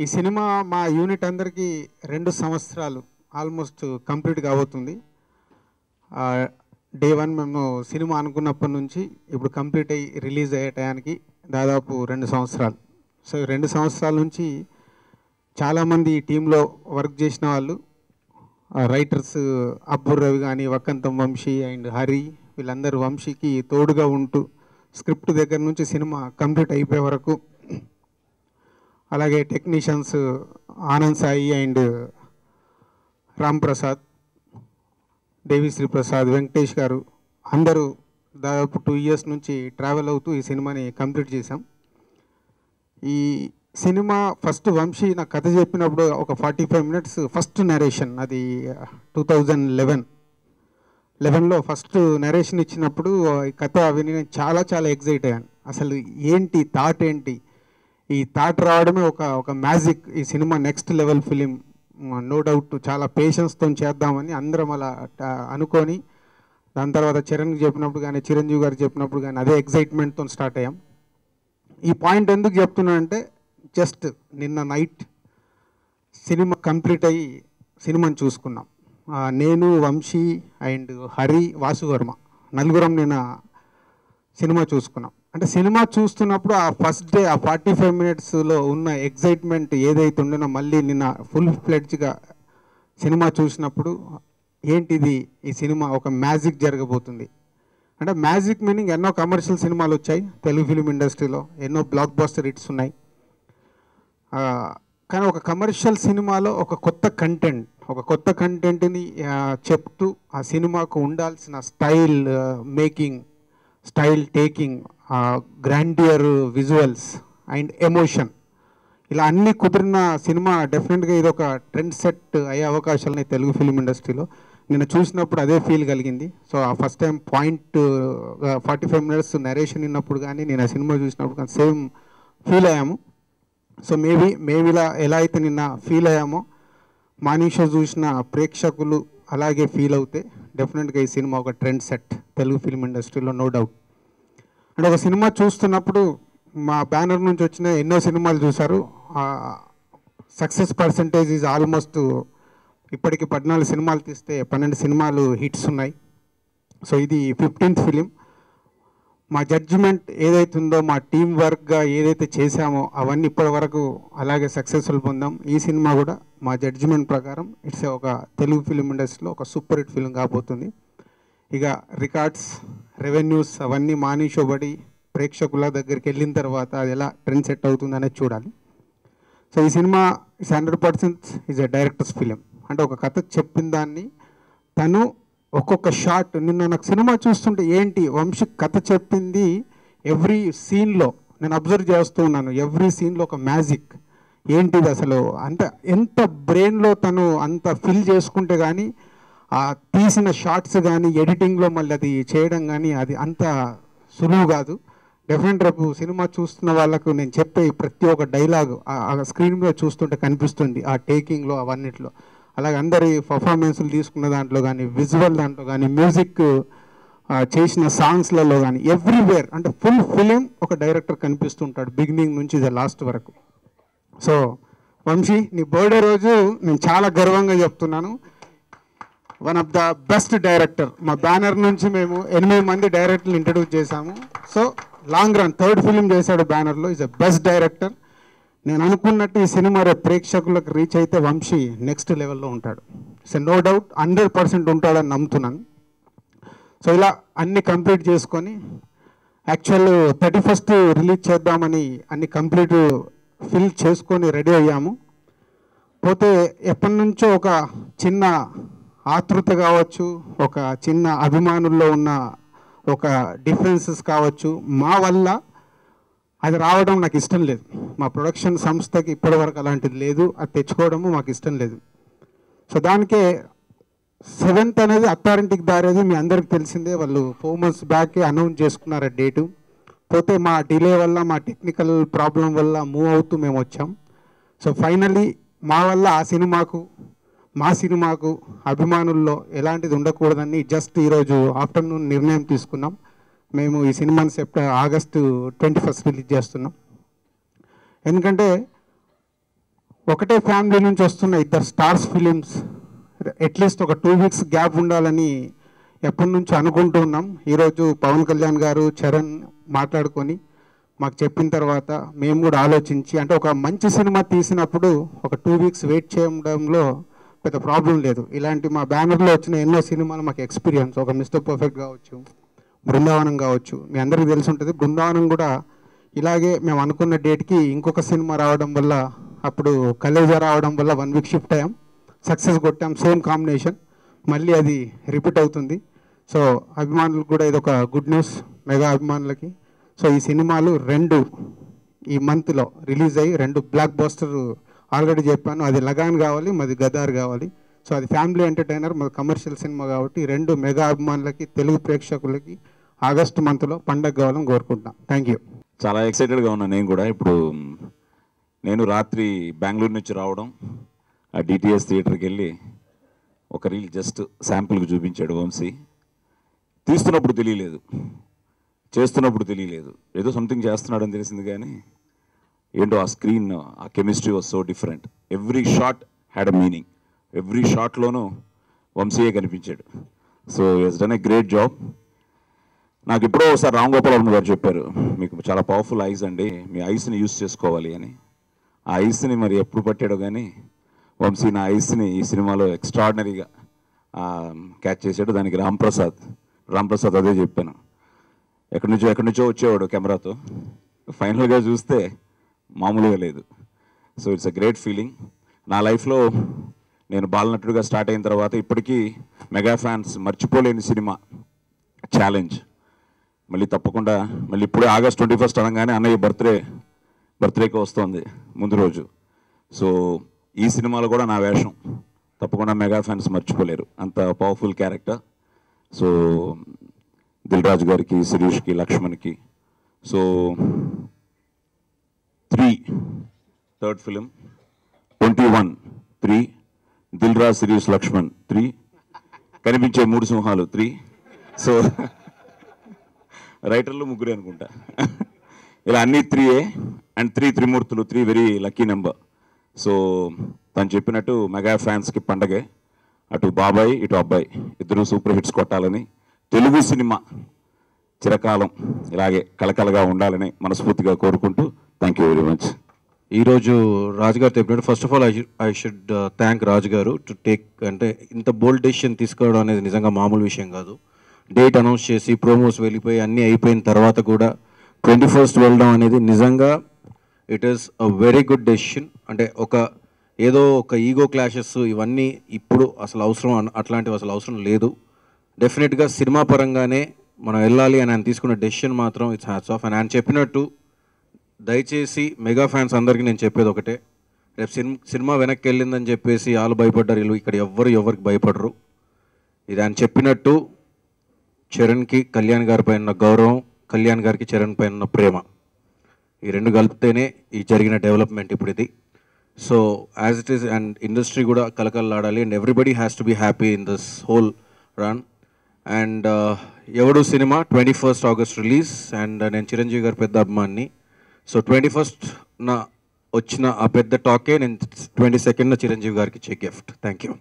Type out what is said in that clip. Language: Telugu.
ఈ సినిమా మా యూనిట్ అందరికీ 2 సంవత్సరాలు ఆల్మోస్ట్ కంప్లీట్ కాబోతుంది. డే 1 మేము సినిమా అనుకున్నప్పటి నుంచి ఇప్పుడు కంప్లీట్ అయ్యి రిలీజ్ అయ్యే టయానికి దాదాపు 2 సంవత్సరాలు. సో 2 సంవత్సరాల నుంచి చాలామంది ఈ టీంలో వర్క్ చేసిన వాళ్ళు రైటర్స్ అబ్బుర్ రవి కానీ, వక్కంతం వంశీ అండ్ హరి, వీళ్ళందరూ వంశీకి తోడుగా ఉంటూ స్క్రిప్ట్ దగ్గర నుంచి సినిమా కంప్లీట్ అయిపోయే వరకు, అలాగే టెక్నీషియన్స్ ఆనంద్ సాయి అండ్ రామ్ ప్రసాద్, దేవిశ్రీ ప్రసాద్, వెంకటేష్ గారు అందరూ దాదాపు 2 years నుంచి ట్రావెల్ అవుతూ ఈ సినిమాని కంప్లీట్ చేశాం. ఈ సినిమా ఫస్ట్ వంశీ నాకు కథ చెప్పినప్పుడు ఒక 45 minutes ఫస్ట్ నరేషన్, అది 2011లో ఫస్ట్ నరేషన్ ఇచ్చినప్పుడు ఈ కథ విని నేను చాలా ఎగ్జైట్ అయ్యాను. అసలు ఏంటి థాట్, ఏంటి ఈ థాట్ రావడమే ఒక మ్యాజిక్. ఈ సినిమా next level film, no doubt చాలా పేషెన్స్తో చేద్దామని అందరం అలా అనుకొని, దాని తర్వాత చరణ్కి చెప్పినప్పుడు కానీ, చిరంజీవి గారు చెప్పినప్పుడు కానీ అదే ఎగ్జైట్మెంట్తో స్టార్ట్ అయ్యాం. ఈ పాయింట్ ఎందుకు చెప్తున్నానంటే, జస్ట్ నిన్న నైట్ సినిమా కంప్లీట్ అయ్యి సినిమాని చూసుకున్నాం. నేను, వంశీ అండ్ హరి, వాసువర్మ నలుగురం నిన్న సినిమా చూసుకున్నాం. అంటే సినిమా చూస్తున్నప్పుడు ఆ ఫస్ట్ డే ఆ 45 minutesలో ఉన్న ఎగ్జైట్మెంట్ ఏదైతే ఉండేనో మళ్ళీ నిన్న ఫుల్ ఫ్లెడ్జ్గా సినిమా చూసినప్పుడు ఏంటిది, ఈ సినిమా ఒక మ్యాజిక్ జరగబోతుంది. అంటే మ్యాజిక్ మీనింగ్ ఎన్నో కమర్షియల్ సినిమాలు వచ్చాయి తెలుగు ఫిలిం ఇండస్ట్రీలో, ఎన్నో బ్లాక్ బస్టర్ హిట్స్ ఉన్నాయి. కానీ ఒక కమర్షియల్ సినిమాలో ఒక కొత్త కంటెంట్ని చెప్తూ ఆ సినిమాకు ఉండాల్సిన style making, style taking, grandeur visuals and emotion, ఇలా అన్నీ కుదిరిన సినిమా. డెఫినెట్గా ఇది ఒక ట్రెండ్ సెట్ అయ్యే అవకాశాలు తెలుగు ఫిలిం ఇండస్ట్రీలో. నేను చూసినప్పుడు అదే ఫీల్ కలిగింది. సో ఆ ఫస్ట్ టైం 45 minutes నరేషన్ విన్నప్పుడు కానీ, నేను ఆ సినిమా చూసినప్పుడు కానీ సేమ్ ఫీల్ అయ్యాము. సో మేబీ ఎలా అయితే నిన్న ఫీల్ అయ్యామో మార్నింగ్ షో చూసిన ప్రేక్షకులు అలాగే ఫీల్ అవుతే డెఫినెట్గా ఈ సినిమా ఒక ట్రెండ్ సెట్ తెలుగు ఫిలిం ఇండస్ట్రీలో, నో డౌట్. అంటే ఒక సినిమా చూస్తున్నప్పుడు మా బ్యానర్ నుంచి వచ్చిన ఎన్నో సినిమాలు చూశారు. సక్సెస్ పర్సంటేజ్ ఈజ్ ఆల్మోస్ట్ ఇప్పటికి 14 సినిమాలు తీస్తే 12 సినిమాలు హిట్స్ ఉన్నాయి. సో ఇది 15th ఫిలిం. మా జడ్జిమెంట్ ఏదైతుందో, మా టీం వర్క్గా ఏదైతే చేశామో అవన్నీ ఇప్పటి వరకు అలాగే సక్సెస్ఫుల్ పొందాం. ఈ సినిమా కూడా మా జడ్జిమెంట్ ప్రకారం ఇట్స్ ఒక తెలుగు ఫిలిం ఇండస్ట్రీలో ఒక సూపర్ హిట్ ఫిలిం కాబోతుంది. ఇక రికార్డ్స్, రెవెన్యూస్ అవన్నీ మానిషోబడి ప్రేక్షకుల దగ్గరికి వెళ్ళిన తర్వాత అది ఎలా ట్రెండ్ సెట్ అవుతుంది అనేది చూడాలి. సో ఈ cinema 100% is a directors film. అంటే ఒక కథ చెప్పిన దాన్ని తను ఒక్కొక్క షాట్, నిన్న నాకు సినిమా చూస్తుంటే ఏంటి వంశీ కథ చెప్పింది ఎవ్రీ సీన్లో నేను అబ్జర్వ్ చేస్తూ ఉన్నాను. ఎవ్రీ సీన్లో ఒక మ్యాజిక్. ఏంటిది అసలు అంత ఎంత బ్రెయిన్లో తను అంత ఫిల్ చేసుకుంటే కానీ ఆ తీసిన షార్ట్స్ కానీ, ఎడిటింగ్లో మళ్ళీ అది చేయడం కానీ అది అంత సులువు కాదు. డెఫినెట్ రేపు సినిమా చూస్తున్న వాళ్ళకు నేను చెప్పే ప్రతి ఒక్క డైలాగ్ ఆ స్క్రీన్ మీద చూస్తుంటే కనిపిస్తుంది, ఆ టేకింగ్లో అవన్నిట్లో. అలాగే అందరి పర్ఫార్మెన్స్లు తీసుకున్న దాంట్లో కానీ, విజువల్ దాంట్లో కానీ, మ్యూజిక్ చేసిన సాంగ్స్లలో కానీ, ఎవ్రీవేర్ అంటే ఫుల్ ఫిలిం ఒక డైరెక్టర్ కనిపిస్తుంటాడు బిగినింగ్ నుంచి ద లాస్ట్ వరకు. సో వంశీ, నీ బర్త్డే రోజు నేను చాలా గర్వంగా చెప్తున్నాను, one of the best director. మా బ్యానర్ నుంచి మేము 8 మంది డైరెక్టర్లు ఇంట్రడ్యూస్ చేశాము. So long run 3rd film చేశాడు బ్యానర్లో. Is a best director. నేను అనుకున్నట్టు ఈ సినిమా రేపు ప్రేక్షకులకు రీచ్ అయితే వంశీ నెక్స్ట్ లెవెల్లో ఉంటాడు. సో నో డౌట్ 100% ఉంటాడని నమ్ముతున్నాను. సో ఇలా అన్ని కంప్లీట్ చేసుకొని యాక్చువల్ 31st రిలీజ్ చేద్దామని అన్ని కంప్లీట్ ఫిల్ చేసుకొని రెడీ అయ్యాము. పోతే ఎప్పటి నుంచో ఒక చిన్న ఆతృత కావచ్చు, ఒక చిన్న అభిమానుల్లో ఉన్న ఒక డిఫరెన్సెస్ కావచ్చు, మా వల్ల అది రావడం నాకు ఇష్టం లేదు. మా ప్రొడక్షన్ సంస్థకి ఇప్పటివరకు అలాంటిది లేదు, అది తెచ్చుకోవడము మాకు ఇష్టం లేదు. సో దానికే 7th అనేది అత్తారింటికి దారేది మీ అందరికి తెలిసిందే. వాళ్ళు 4 months బ్యాకే అనౌన్స్ చేసుకున్నారు డేటు. పోతే మా డిలే వల్ల, మా టెక్నికల్ ప్రాబ్లం వల్ల మూవ్ అవుతూ మేము వచ్చాం. సో ఫైనల్లీ మా వల్ల మా సినిమాకు అభిమానుల్లో ఎలాంటిది ఉండకూడదని జస్ట్ ఈరోజు ఆఫ్టర్నూన్ నిర్ణయం తీసుకున్నాం. మేము ఈ సినిమాని August 21st రిలీజ్ చేస్తున్నాం. ఎందుకంటే ఒకటే ఫ్యామిలీ నుంచి వస్తున్న ఇద్దరు స్టార్స్ ఫిలిమ్స్ అట్లీస్ట్ ఒక 2 వీక్స్ గ్యాప్ ఉండాలని ఎప్పటి నుంచి అనుకుంటూ ఉన్నాం. ఈరోజు పవన్ కళ్యాణ్ గారు చరణ్ మాట్లాడుకొని మాకు చెప్పిన తర్వాత మేము కూడా ఆలోచించి, అంటే ఒక మంచి సినిమా తీసినప్పుడు ఒక 2 వీక్స్ వెయిట్ చేయడంలో పెద్ద ప్రాబ్లం లేదు. ఇలాంటి మా బ్యానర్లో వచ్చిన ఎన్నో సినిమాలు మాకు ఎక్స్పీరియన్స్, ఒక మిస్టర్ పర్ఫెక్ట్ కావచ్చు, బృందావనం కావచ్చు, మీ అందరికీ తెలిసి ఉంటుంది. బృందావనం కూడా ఇలాగే మేము అనుకున్న డేట్కి ఇంకొక సినిమా రావడం వల్ల, అప్పుడు కలేజా రావడం వల్ల 1 వీక్ షిఫ్ట్ అయ్యాం, సక్సెస్ కొట్టాం, సేమ్ కాంబినేషన్, మళ్ళీ అది రిపీట్ అవుతుంది. సో అభిమానులకు కూడా ఇది ఒక గుడ్ న్యూస్, మెగా అభిమానులకి. సో ఈ సినిమాలు 2 ఈ మంత్లో రిలీజ్ అయ్యి 2 బ్లాక్ బస్టర్ ఆల్రెడీ చెప్పాను. అది లగాన్ కావాలి, మాది గదార్ కావాలి. సో అది ఫ్యామిలీ ఎంటర్టైనర్, మాది కమర్షియల్ సినిమా కాబట్టి 2 మెగా అభిమానులకి, తెలుగు ప్రేక్షకులకి ఆగస్టు మంత్లో పండగ కావాలని కోరుకుంటున్నాను. Thank you. చాలా ఎక్సైటెడ్గా ఉన్నాను నేను కూడా. ఇప్పుడు నేను రాత్రి బెంగళూరు నుంచి రావడం, ఆ డిటిఎస్ థియేటర్కి వెళ్ళి ఒక రీల్ జస్ట్ శాంపుల్కి చూపించాడు వంశీ. తీస్తున్నప్పుడు తెలియలేదు, చేస్తున్నప్పుడు తెలియలేదు, ఏదో సంథింగ్ చేస్తున్నాడని తెలిసింది, కానీ ఏంటో ఆ స్క్రీన్, ఆ chemistry was so different. Every shot had a meaning, every షాట్లోనూ వంశీయే కనిపించాడు. So has done a great job. నాకు ఎప్పుడో ఒకసారి రామ్ గోపాల్ వర్మ గారు చెప్పారు, మీకు చాలా పవర్ఫుల్ ఐస్ అండి, మీ ఐస్ని యూజ్ చేసుకోవాలి అని. ఆ ఐస్ని మరి ఎప్పుడు పట్టాడో కానీ వంశీ నా ఐస్ని ఈ సినిమాలో ఎక్స్ట్రాడినరీగా క్యాచ్ చేశాడు. దానికి రామ్ ప్రసాద్ అదే చెప్పాను, ఎక్కడి నుంచో వచ్చేవాడు కెమెరాతో, ఫైనల్గా చూస్తే మామూలుగా లేదు. So it's a great feeling. నా లైఫ్లో నేను బాలనటుడిగా స్టార్ట్ అయిన తర్వాత ఇప్పటికీ మెగా ఫ్యాన్స్ మర్చిపోలేని సినిమా ఛాలెంజ్. మళ్ళీ తప్పకుండా మళ్ళీ ఇప్పుడే ఆగస్ట్ 21 అనగానే అన్నయ్య బర్త్డేకి వస్తుంది ముందు రోజు. సో ఈ సినిమాలో కూడా నా వేషం తప్పకుండా మెగా ఫ్యాన్స్ మర్చిపోలేరు, అంత powerful character. So Dil Raju గారికి, శిరీష్కి, లక్ష్మణ్కి. So 3 third film 21 3 Dil Raju, Sirish, Laxman 3 కనిపించే 3 సింహాలు 3. సో రైటర్లు 3 అనుకుంటా. ఇలా అన్ని 3 and 3 Trimurthulu, 3 very lucky number. So తను చెప్పినట్టు మెగా ఫ్యాన్స్కి పండగే, అటు బాబాయ్ ఇటు అబ్బాయి ఇద్దరు సూపర్ హిట్స్ కొట్టాలని, తెలుగు సినిమా చిరకాలం ఇలాగే కలకలగా ఉండాలని మనస్ఫూర్తిగా కోరుకుంటూ థ్యాంక్ యూ వెరీ మచ్. ఈరోజు రాజుగారు చెప్పినట్టు first of all I should thank రాజుగారు టు టేక్, అంటే ఇంత బోల్డ్ డెసిషన్ తీసుకోవడం అనేది నిజంగా మామూలు విషయం కాదు. డేట్ అనౌన్స్ చేసి ప్రోమోస్ వెళ్ళిపోయి అన్నీ అయిపోయిన తర్వాత కూడా 21st వెళ్ళడం అనేది నిజంగా it is a very good decision. అంటే ఏదో ఒక ఈగో క్లాషెస్ ఇవన్నీ ఇప్పుడు అసలు అట్లాంటివి అసలు అవసరం లేదు. డెఫినెట్గా సినిమా పరంగానే మనం వెళ్ళాలి అని ఆయన తీసుకున్న డెసిషన్ మాత్రం ఇట్స్ హ్యాట్స్ ఆఫ్. అండ్ ఆయన చెప్పినట్టు దయచేసి మెగా ఫ్యాన్స్ అందరికీ నేను చెప్పేది ఒకటే, రేపు సినిమా వెనక్కి వెళ్ళిందని చెప్పేసి వాళ్ళు భయపడ్డారు, ఇక్కడ ఎవరికి భయపడరు. ఇది ఆయన చెప్పినట్టు చరణ్కి కళ్యాణ్ గారి పైన ఉన్న గౌరవం, కళ్యాణ్ గారికి చరణ్ పైన ఉన్న ప్రేమ, ఈ 2 కలిపితేనే ఈ జరిగిన డెవలప్మెంట్ ఇప్పుడు ఇది. So as it is, and industry కూడా కలకలలాడాలి, and everybody has to be happy in this whole run. And Yevadu cinema 21st August release. And నేను చిరంజీవి గారి పెద్ద అభిమాన్ని. సో 21st వచ్చిన ఆ పెద్ద టాకే నేను 22nd చిరంజీవి గారికి ఇచ్చే గిఫ్ట్. Thank you.